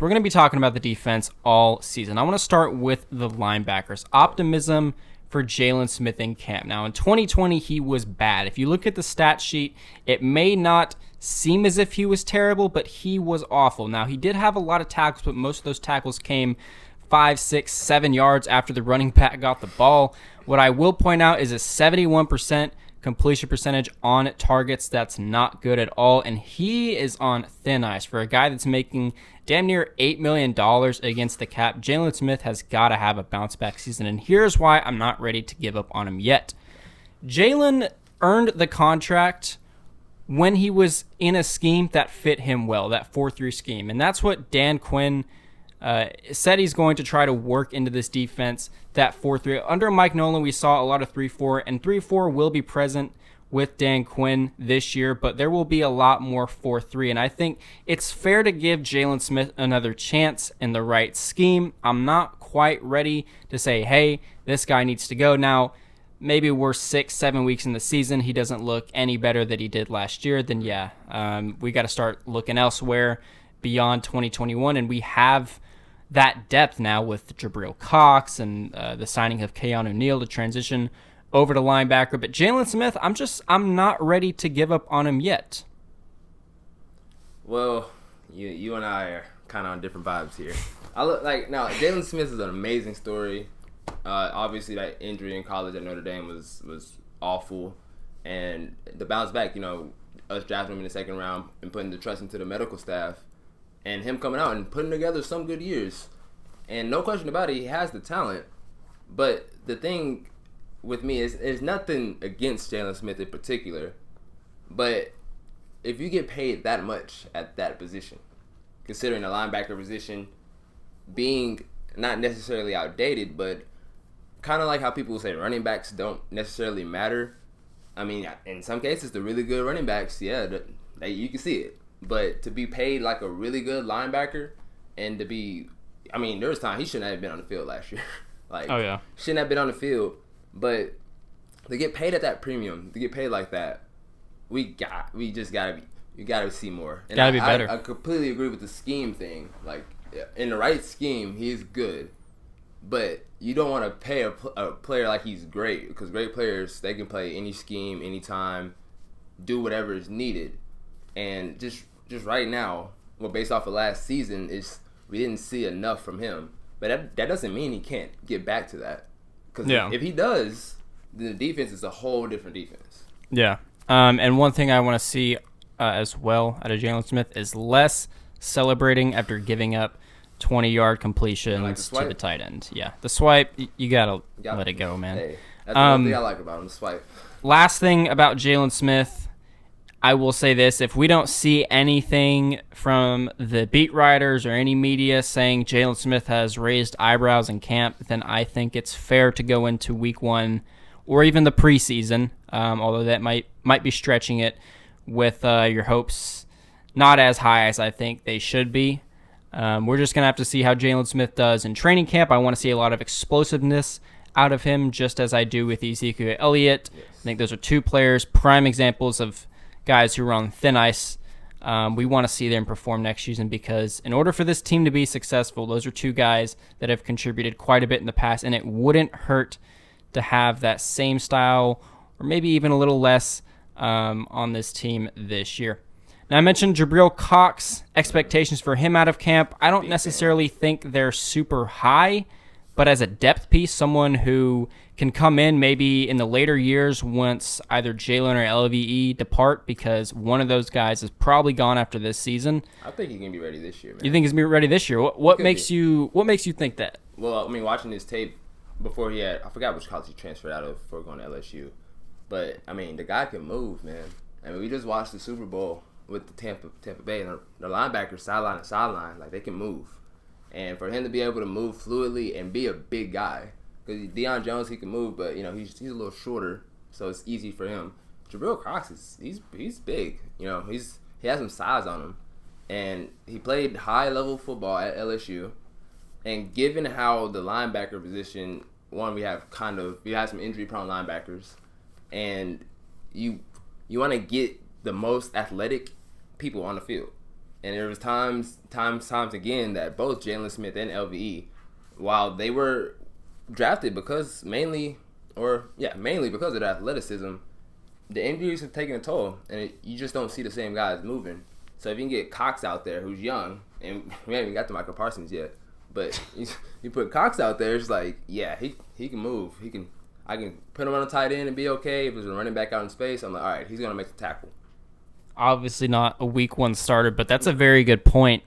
We're going to be talking about the defense all season. I want to start with the linebackers. Optimism for Jalen Smith in camp. Now, in 2020, he was bad. If you look at the stat sheet, it may not seem as if he was terrible, but he was awful. Now, he did have a lot of tackles, but most of those tackles came 5, 6, 7 yards after the running back got the ball. What I will point out is a 71% completion percentage on targets. That's not good at all, and he is on thin ice. For a guy that's making damn near $8 million against the cap, Jalen Smith has got to have a bounce-back season, and here's why I'm not ready to give up on him yet. Jalen earned the contract when he was in a scheme that fit him well, that 4-3 scheme, and that's what Dan Quinn said he's going to try to work into this defense, that 4-3. Under Mike Nolan, we saw a lot of 3-4, and 3-4 will be present with Dan Quinn this year, but there will be a lot more 4-3, and I think it's fair to give Jalen Smith another chance in the right scheme. I'm not quite ready to say, hey, this guy needs to go. Now, maybe we're 6-7 weeks in the season, he doesn't look any better than he did last year, then yeah, we got to start looking elsewhere beyond 2021, and we have that depth now with Jabril Cox and the signing of Keanu Neal to transition over to linebacker. But Jalen Smith, I'm not ready to give up on him yet. Well, you and I are kind of on different vibes here. Now Jalen Smith is an amazing story. Obviously, that injury in college at Notre Dame was awful, and the bounce back, us drafting him in the second round and putting the trust into the medical staff, and him coming out and putting together some good years. And no question about it, he has the talent. But the thing with me is there's nothing against Jalen Smith in particular. But if you get paid that much at that position, considering the linebacker position being not necessarily outdated, but kind of like how people say running backs don't necessarily matter. I mean, in some cases, the really good running backs, yeah, you can see it. But to be paid like a really good linebacker and to be, I mean, there was time he shouldn't have been on the field last year. Oh, yeah. Shouldn't have been on the field. But to get paid at that premium, to get paid like that, you gotta see more. And gotta be better. I completely agree with the scheme thing. Like, in the right scheme, he's good. But you don't want to pay a player like he's great, because great players, they can play any scheme, anytime, do whatever is needed. And just right now, well, based off of last season, we didn't see enough from him. But that doesn't mean he can't get back to that. Because if he does, then the defense is a whole different defense. Yeah. And one thing I want to see as well out of Jalen Smith is less celebrating after giving up 20-yard completions to the tight end. Yeah, the swipe, you gotta let it go, man. Hey, that's one thing I like about him, the swipe. Last thing about Jalen Smith, I will say this. If we don't see anything from the beat writers or any media saying Jalen Smith has raised eyebrows in camp, then I think it's fair to go into week 1 or even the preseason, although that might be stretching it, with your hopes not as high as I think they should be. We're just going to have to see how Jalen Smith does in training camp. I want to see a lot of explosiveness out of him, just as I do with Ezekiel Elliott. Yes. I think those are two players, prime examples of guys who are on thin ice. We want to see them perform next season, because in order for this team to be successful, those are two guys that have contributed quite a bit in the past, and it wouldn't hurt to have that same style or maybe even a little less on this team this year. Now, I mentioned Jabril Cox, expectations for him out of camp. I don't necessarily think they're super high, but as a depth piece, someone who can come in maybe in the later years once either Jalen or LVE depart, because one of those guys is probably gone after this season. I think he can be ready this year, man. You think he's going to be ready this year? What makes you think that? Well, I mean, watching his tape before I forgot which college he transferred out of before going to LSU. But, I mean, the guy can move, man. I mean, we just watched the Super Bowl with the Tampa Bay, and the linebackers sideline to sideline, like, they can move. And for him to be able to move fluidly and be a big guy, because Deion Jones, he can move, but he's a little shorter, so it's easy for him. Jabril Cox he's big, he has some size on him, and he played high level football at LSU. And given how the linebacker position, we have some injury prone linebackers, and you want to get the most athletic people on the field. And there was times again that both Jalen Smith and LVE, while they were drafted mainly because of their athleticism, the injuries have taken a toll, and you just don't see the same guys moving. So if you can get Cox out there, who's young, and we haven't even got to Michael Parsons yet, but you put Cox out there, it's like, yeah, he can move. I can put him on a tight end and be okay. If there's a running back out in space, I'm like, all right, he's gonna make the tackle. Obviously not a week one starter, but that's a very good point.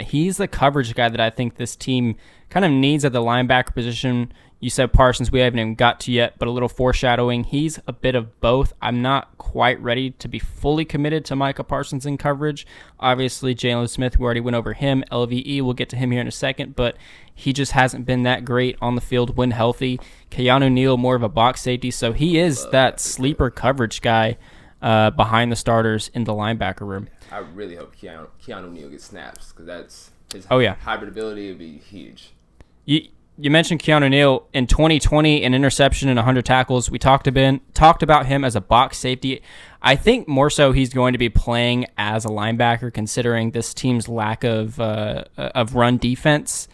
He's the coverage guy that I think this team kind of needs at the linebacker position. You said Parsons, we haven't even got to yet, but a little foreshadowing. He's a bit of both. I'm not quite ready to be fully committed to Micah Parsons in coverage. Obviously, Jalen Smith, we already went over him. LVE, we'll get to him here in a second, but he just hasn't been that great on the field when healthy. Keanu Neal, more of a box safety, so he is that sleeper coverage guy behind the starters in the linebacker room. I really hope Keanu Neal gets snaps, because that's his hybrid ability would be huge. You mentioned Keanu Neal in 2020, an interception and 100 tackles. We talked about him as a box safety. I think more so he's going to be playing as a linebacker, considering this team's lack of run defense.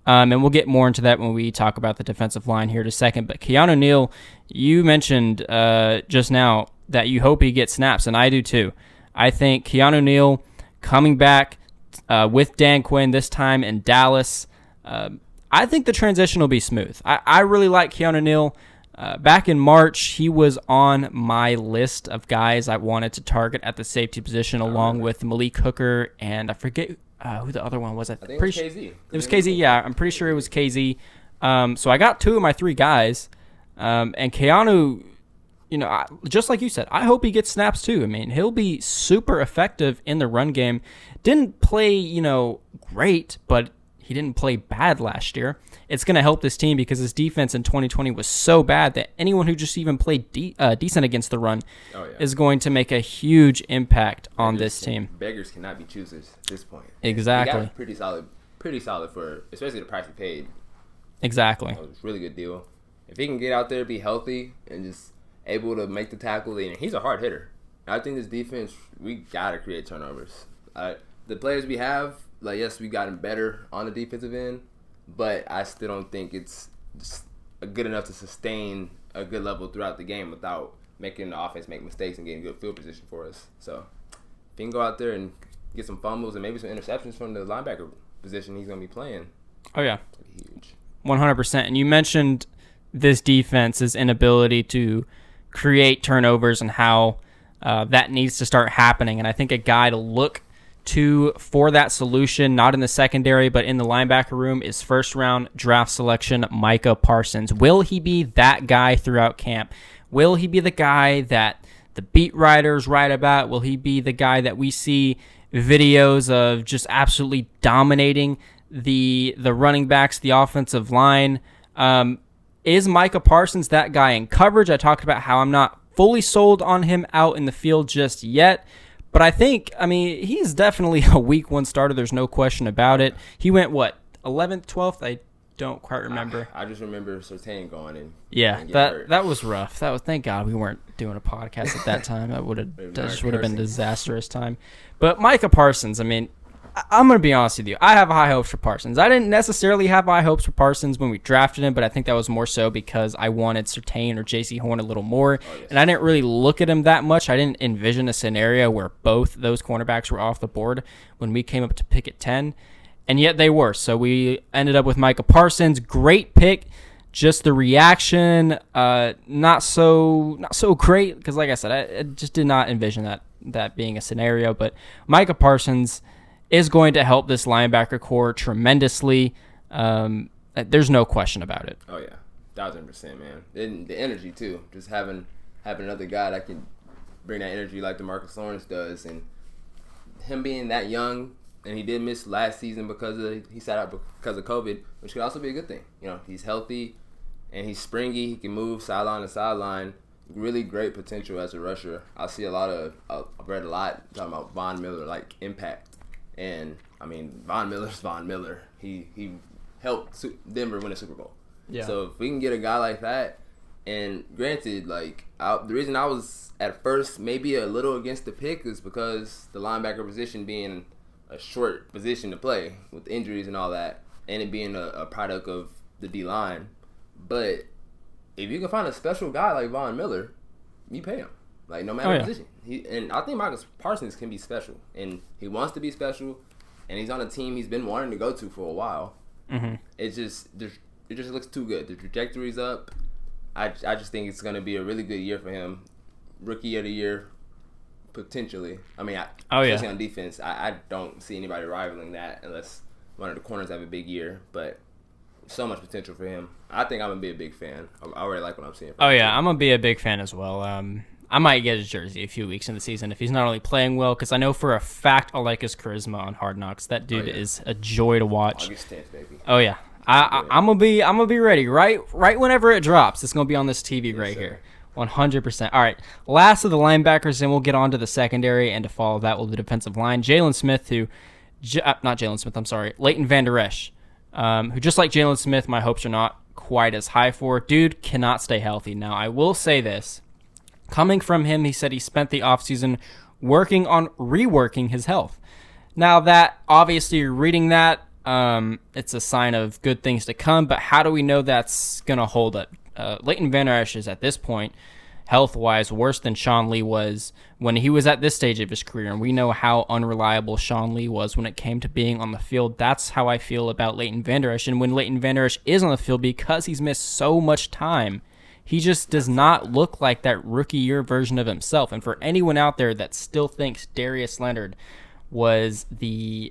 And we'll get more into that when we talk about the defensive line here in a second. But Keanu Neal, you mentioned just now that you hope he gets snaps, and I do too. I think Keanu Neal coming back with Dan Quinn this time in Dallas, I think the transition will be smooth. I really like Keanu Neal. Back in March, he was on my list of guys I wanted to target at the safety position, along with Malik Hooker, and I forget who the other one was. I think it was KZ. It was KZ, yeah. I'm pretty sure it was KZ. So I got two of my three guys. And Keanu, just like you said, I hope he gets snaps too. I mean, he'll be super effective in the run game. Didn't play, great, but he didn't play bad last year. It's going to help this team because his defense in 2020 was so bad that anyone who just even played decent against the run is going to make a huge impact on this team. Beggars cannot be choosers at this point. Exactly. He got pretty solid for, especially the price he paid. Exactly. It was a really good deal. If he can get out there, be healthy, and just able to make the tackle, and he's a hard hitter. I think this defense, we got to create turnovers. The players we have, yes, we gotten better on the defensive end, but I still don't think it's just good enough to sustain a good level throughout the game without making the offense make mistakes and getting good field position for us. So if he can go out there and get some fumbles and maybe some interceptions from the linebacker position he's going to be playing. Oh, yeah. That'd be huge. 100%. And you mentioned this defense's inability to create turnovers and how that needs to start happening. And I think a guy to look for that solution, not in the secondary, but in the linebacker room, is first-round draft selection Micah Parsons. Will he be that guy throughout camp? Will he be the guy that the beat writers write about? Will he be the guy that we see videos of just absolutely dominating the running backs, the offensive line? Is Micah Parsons that guy in coverage? I talked about how I'm not fully sold on him out in the field just yet. But I think, he's definitely a week one starter. There's no question about it. He went, 11th, 12th? I don't quite remember. I just remember Surtain going in. Yeah, that was rough. Thank God we weren't doing a podcast at that time. That just would have been disastrous time. But Micah Parsons, I'm going to be honest with you. I have high hopes for Parsons. I didn't necessarily have high hopes for Parsons when we drafted him, but I think that was more so because I wanted Surtain or J.C. Horn a little more, and I didn't really look at him that much. I didn't envision a scenario where both those cornerbacks were off the board when we came up to pick at 10, and yet they were. So we ended up with Micah Parsons. Great pick. Just the reaction, not so great, because like I said, I just did not envision that being a scenario. But Micah Parsons is going to help this linebacker core tremendously. There's no question about it. Oh, yeah. 1,000%, man. And the energy, too. Just having another guy that can bring that energy like DeMarcus Lawrence does. And him being that young, and he did miss last season he sat out because of COVID, which could also be a good thing. He's healthy, and he's springy. He can move sideline to sideline. Really great potential as a rusher. I've read a lot talking about Von Miller, impact. And, Von Miller's Von Miller. He helped Denver win a Super Bowl. Yeah. So if we can get a guy like that, and granted, the reason I was at first maybe a little against the pick is because the linebacker position being a short position to play with injuries and all that, and it being a product of the D line. But if you can find a special guy like Von Miller, you pay him. Like, no matter position. And I think Marcus Parsons can be special. And he wants to be special. And he's on a team he's been wanting to go to for a while. Mm-hmm. It just looks too good. The trajectory's up. I just think it's going to be a really good year for him. Rookie of the year, potentially. I mean, especially on defense, I don't see anybody rivaling that unless one of the corners have a big year. But so much potential for him. I think I'm going to be a big fan. I already like what I'm seeing. I'm going to be a big fan as well. I might get his jersey a few weeks in the season if he's not only playing well, because I know for a fact I like his charisma on Hard Knocks. That dude is a joy to watch. August 10th, baby. Oh yeah, I'm gonna be ready right whenever it drops. It's gonna be on this TV right here, 100%. All right, last of the linebackers, and we'll get on to the secondary, and to follow that will the defensive line. Leighton Vander Esch, who just like Jalen Smith, my hopes are not quite as high for. Dude cannot stay healthy. Now I will say this. Coming from him, he said he spent the offseason working on reworking his health. Now that, obviously, reading that, it's a sign of good things to come, but how do we know that's going to hold up? Leighton Vander Esch is, at this point, health-wise, worse than Sean Lee was when he was at this stage of his career, and we know how unreliable Sean Lee was when it came to being on the field. That's how I feel about Leighton Vander Esch, and when Leighton Vander Esch is on the field, because he's missed so much time, he just does not look like that rookie year version of himself. And for anyone out there that still thinks Darius Leonard was the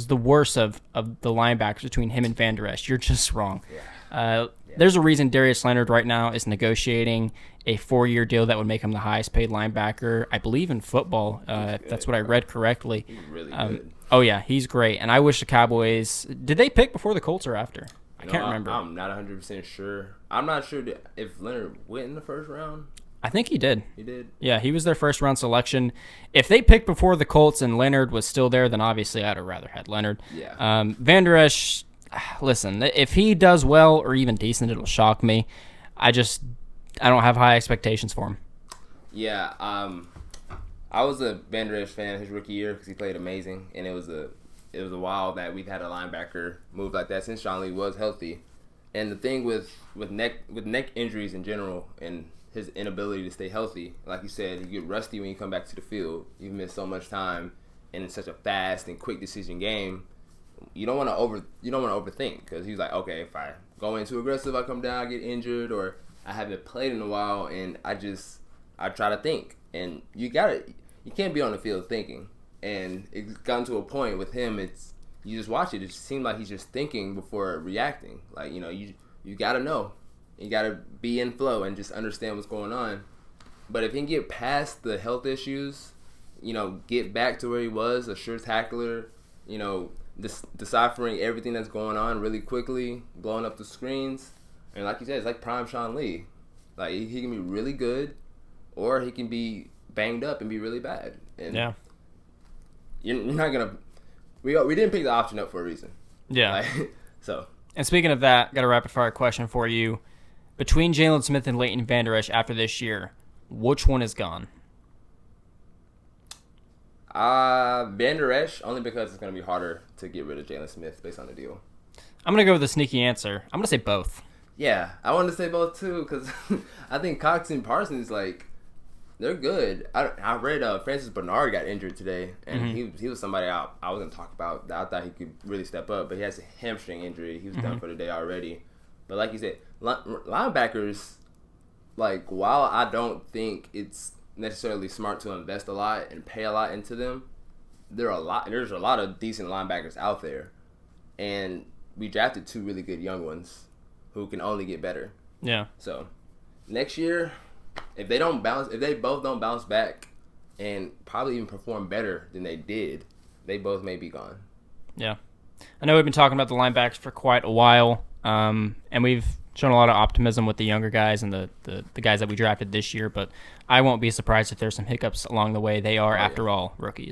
worst of the linebackers between him and Vander Esch, you're just wrong. There's a reason Darius Leonard right now is negotiating a 4-year deal that would make him the highest paid linebacker, I believe, in football. That's what I read correctly. He's really good. Oh yeah, he's great. And I wish the Cowboys, did they pick before the Colts or after? I can't remember. I'm not 100% sure. I'm not sure if Leonard went in the first round. I think he did. He did? Yeah, he was their first round selection. If they picked before the Colts and Leonard was still there, then obviously I'd have rather had Leonard. Yeah. Vander Esch, listen, if he does well or even decent, it'll shock me. I don't have high expectations for him. Yeah. I was a Vander Esch fan his rookie year because he played amazing, and it was a while that we've had a linebacker move like that since Sean Lee was healthy. And the thing with neck injuries in general and his inability to stay healthy, like you said, you get rusty when you come back to the field. You've missed so much time, and it's such a fast and quick decision game. You don't want to overthink, because he's like, okay, if I go in too aggressive, I come down, I get injured, or I haven't played in a while, and I try to think, and you can't be on the field thinking. And it's gotten to a point with him, you just watch it. It just seems like he's just thinking before reacting. Like, you got to know. You got to be in flow and just understand what's going on. But if he can get past the health issues, get back to where he was, a sure tackler, deciphering everything that's going on really quickly, blowing up the screens. And like you said, it's like prime Sean Lee. Like, he can be really good, or he can be banged up and be really bad. And yeah. You're not going to... We didn't pick the option up for a reason. Yeah. So. And speaking of that, got a rapid-fire question for you. Between Jalen Smith and Leighton Vander Esch after this year, which one is gone? Vander Esch, only because it's going to be harder to get rid of Jalen Smith based on the deal. I'm going to go with a sneaky answer. I'm going to say both. Yeah, I wanted to say both too, because I think Cox and Parsons, they're good. I read Francis Bernard got injured today, and he was somebody I was going to talk about that I thought he could really step up, but he has a hamstring injury. He was done for the day already. But like you said, linebackers, while I don't think it's necessarily smart to invest a lot and pay a lot into them, there's a lot of decent linebackers out there, and we drafted 2 really good young ones who can only get better. Yeah. So next year, if they both don't bounce back and probably even perform better than they did, they both may be gone. Yeah. I know we've been talking about the linebackers for quite a while, and we've shown a lot of optimism with the younger guys and the guys that we drafted this year, but I won't be surprised if there's some hiccups along the way. They are, after all, rookies.